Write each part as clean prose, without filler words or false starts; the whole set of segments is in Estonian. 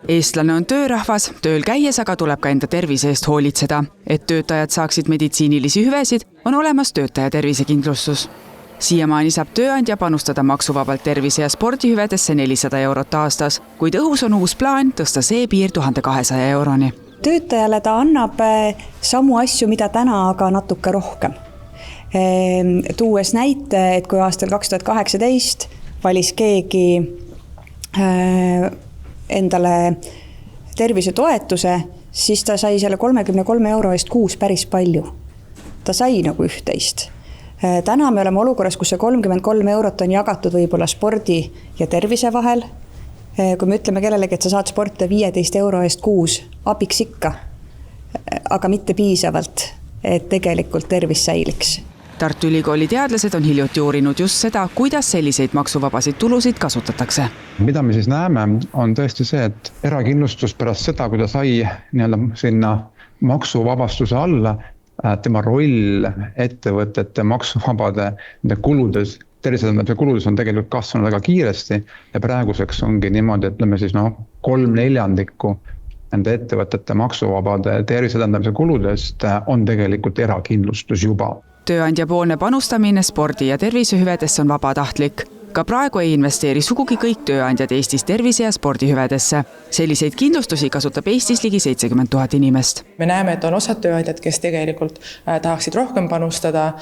Eestlane on töörahvas, tööl käies aga tuleb ka enda tervise eest hoolitseda. Et töötajad saaksid meditsiinilisi hüvesid, on olemas töötaja tervisekindlustus. Siiamaani saab tööandja panustada maksuvabalt tervise- ja spordihüvedesse 400 eurot aastas, kuid õhus on uus plaan tõsta see piir 1200 euroni. Töötajale ta annab samu asju, mida täna aga natuke rohkem. Tuues näite, et kui aastal 2018 valis keegi endale tervisetoetuse, siis ta sai selle 33 euro eest kuus päris palju. Ta sai nagu üht-teist. Täna me oleme olukorras, kus see 33 eurot on jagatud võib-olla spordi ja tervise vahel. Kui me ütleme kellelegi, et sa saad sporti 15 euro eest kuus, abiks ikka, aga mitte piisavalt, et tegelikult tervis säiliks. Tartu Ülikooli teadlased on hiljuti uurinud just seda, kuidas selliseid maksuvabasid tulusid kasutatakse. Mida me siis näeme, on tõesti see, et erakindlustus pärast seda, kui ta sai sinna maksuvabastuse alla, tema roll ettevõtete maksuvabade kuludes, tervisetähendamise kuludes on tegelikult kasvanud väga kiiresti ja praeguseks ongi niimoodi, ütleme siis 3/4 nende ettevõtete maksuvabade tervisetähendamise kuludest on tegelikult erakindlustus juba. Tööandja poolne panustamine spordi- ja tervisehüvedesse on vabatahtlik. Ka praegu ei investeeri sugugi kõik tööandjad Eestis tervise- ja spordihüvedesse. Selliseid kindlustusi kasutab Eestis ligi 70 000 inimest. Me näeme, et on osad tööandjad, kes tegelikult tahaksid rohkem panustada,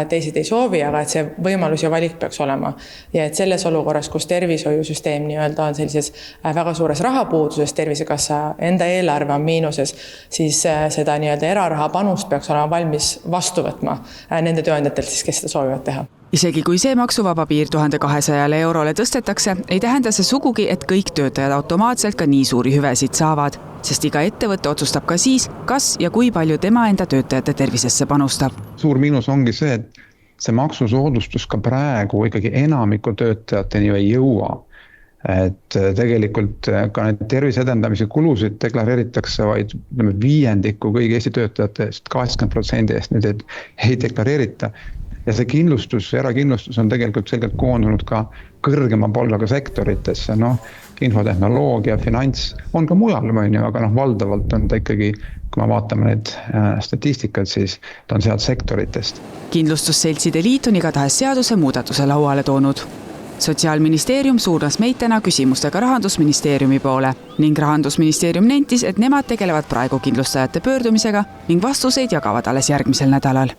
teised ei soovi, aga et see võimalus ja valik peaks olema. Ja et selles olukorras, kus tervishoiusüsteem on sellises väga suures rahapuuduses, Tervisekassa enda eelarve on miinuses, siis seda eraraha panust peaks olema valmis vastu võtma nende tööandjatelt, kes seda soovivad teha. Isegi kui see maksuvaba piir 1200 eurole tõstetakse, ei tähenda see sugugi, et kõik töötajad automaatselt ka nii suuri hüvesid saavad, sest iga ettevõte otsustab ka siis, kas ja kui palju tema enda töötajate tervisesse panustab. Suur miinus ongi see, et see maksusoodustus ka praegu ikkagi enamiku töötajateni ei jõua. Et tegelikult ka need tervise edendamise kulusid deklareeritakse vaid 5% kõigi Eesti töötajate eest, 80% eest neid ei deklareerita. Ja see kindlustus, erakindlustus on tegelikult selgelt koondunud ka kõrgema palgaga sektoritesse. Infotehnoloogia, finants on ka mujal, aga valdavalt on ta ikkagi, kui me vaatame need statistikat, siis ta on sealt sektoritest. Kindlustusseltside liit on igatahes seaduse muudatuse lauale toonud. Sotsiaalministeerium suunas meitena küsimustega Rahandusministeeriumi poole ning Rahandusministeerium nentis, et nemad tegelevad praegu kindlustajate pöördumisega ning vastuseid jagavad alles järgmisel nädalal.